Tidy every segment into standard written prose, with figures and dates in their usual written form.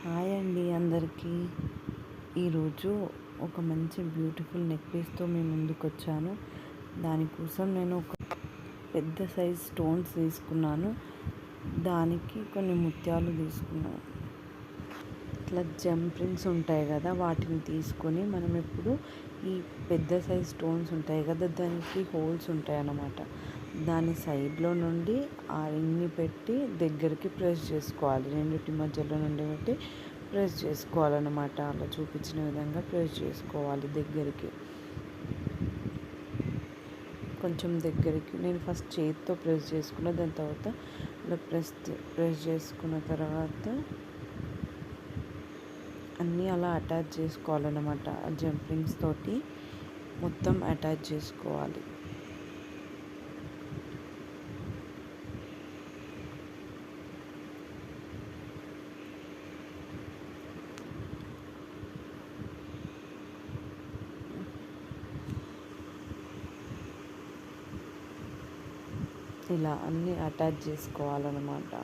Hi అండి అందరికీ. ఈరోజు ఒక మంచి బ్యూటిఫుల్ నెక్ పీస్తో మీ ముందుకు వచ్చాను. దానికోసం నేను ఒక పెద్ద సైజ్ స్టోన్స్ తీసుకున్నాను. దానికి కొన్ని ముత్యాలు తీసుకున్నాను. ఇట్లా జంప్ రింగ్స్ ఉంటాయి కదా, వాటిని తీసుకొని మనం ఇప్పుడు ఈ పెద్ద సైజ్ స్టోన్స్ ఉంటాయి కదా, దానికి హోల్స్ ఉంటాయి అన్నమాట. దాని సైడ్లో నుండి ఆ రింగ్ని పెట్టి దగ్గరికి ప్రెస్ చేసుకోవాలి. రెండింటి మధ్యలో నుండి పెట్టి ప్రెస్ చేసుకోవాలన్నమాట. అలా చూపించిన విధంగా ప్రెస్ చేసుకోవాలి దగ్గరికి, కొంచెం దగ్గరికి. నేను ఫస్ట్ చేతితో ప్రెస్ చేసుకున్న, దాని తర్వాత ఇలా ప్రెస్ చేసుకున్న తర్వాత అన్నీ అలా అటాచ్ చేసుకోవాలన్నమాట. ఆ జంపింగ్స్ తోటి మొత్తం అటాచ్ చేసుకోవాలి. ఇలా అన్నీ అటాచ్ చేసుకోవాలన్నమాట.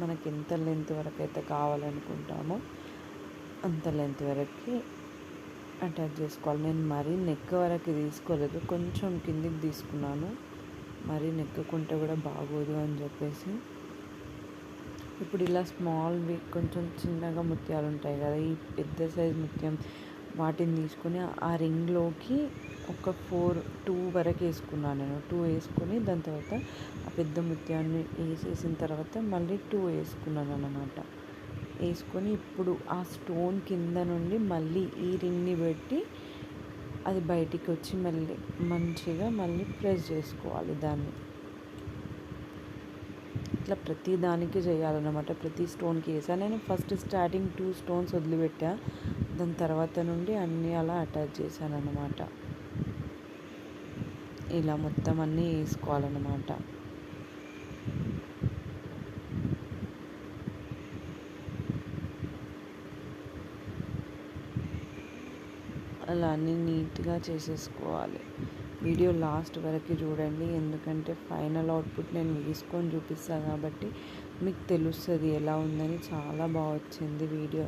మనకి ఎంత లెంత్ వరకు అయితే కావాలనుకుంటామో అంత లెంత్ వరకు అటాచ్ చేసుకోవాలి. నేను మరీ నెక్ వరకు తీసుకోలేదు, కొంచెం కిందికి తీసుకున్నాను. మరీ నెక్కుకుంటే కూడా బాగోదు అని చెప్పేసి. ఇప్పుడు ఇలా స్మాల్వి కొంచెం చిన్నగా ముత్యాలు ఉంటాయి కదా, ఈ పెద్ద సైజ్ ముత్యం, వాటిని తీసుకొని ఆ రింగ్లోకి ఒక 2 వరకు వేసుకున్నాను నేను. 2 వేసుకొని దాని తర్వాత ఆ పెద్ద ముత్యాన్ని వేసేసిన తర్వాత మళ్ళీ 2 వేసుకున్నాను అన్నమాట. వేసుకొని ఇప్పుడు ఆ స్టోన్ కింద నుండి మళ్ళీ ఈ రింగ్ని పెట్టి అది బయటికి వచ్చి మళ్ళీ మంచిగా మళ్ళీ ప్రెస్ చేసుకోవాలి దాన్ని. ఇట్లా ప్రతి దానికి చేయాలన్నమాట. ప్రతి స్టోన్కి వేసాను నేను. ఫస్ట్ స్టార్టింగ్ 2 స్టోన్స్ వదిలిపెట్టా, దాని తర్వాత నుండి అన్నీ అలా అటాచ్ చేశాను అన్నమాట. ఇలా మొత్తం అన్నీ వేసుకోవాలన్నమాట. అలా అన్నీ నీట్గా చేసేసుకోవాలి. వీడియో లాస్ట్ వరకు చూడండి, ఎందుకంటే ఫైనల్ అవుట్పుట్ నేను వేసుకొని చూపిస్తాను కాబట్టి మీకు తెలుస్తుంది ఎలా ఉందని. చాలా బాగా వచ్చింది వీడియో.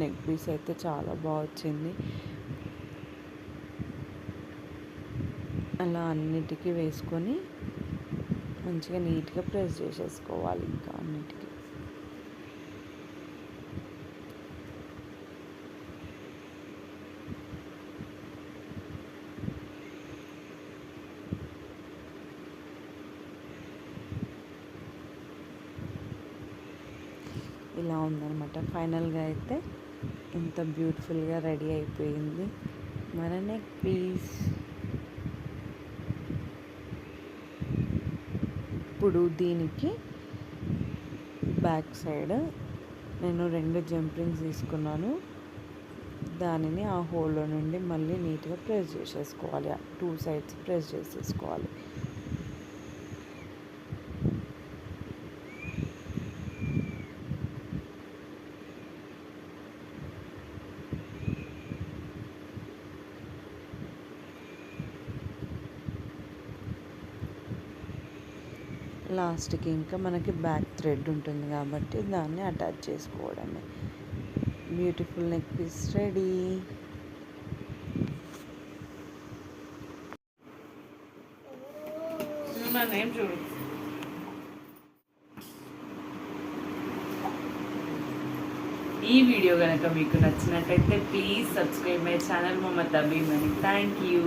నెక్ పీస్ అయితే చాలా బాగా వచ్చింది. అలా అన్నిటికీ వేసుకొని మంచిగా నీట్గా ప్రెస్ చేసేసుకోవాలి. ఇంకా అన్నిటికీ ఇలా ఉందన్నమాట. ఫైనల్గా అయితే ఎంత బ్యూటిఫుల్గా రెడీ అయిపోయింది మన నెక్ పీస్. ఇప్పుడు దీనికి బ్యాక్ సైడ్ నేను 2 జంపింగ్స్ తీసుకున్నాను. దానిని ఆ హోల్లో నుండి మళ్ళీ నీట్గా ప్రెస్ చేసేసుకోవాలి. 2 సైడ్స్ ప్రెస్ చేసేసుకోవాలి. లాస్ట్కి ఇంకా మనకి బ్యాక్ థ్రెడ్ ఉంటుంది కాబట్టి దాన్ని అటాచ్ చేసుకోవడమే. Beautiful neck piece ready. ఈ వీడియో కనుక మీకు నచ్చినట్టయితే please subscribe my channel Mamatha Bheemani. Thank you.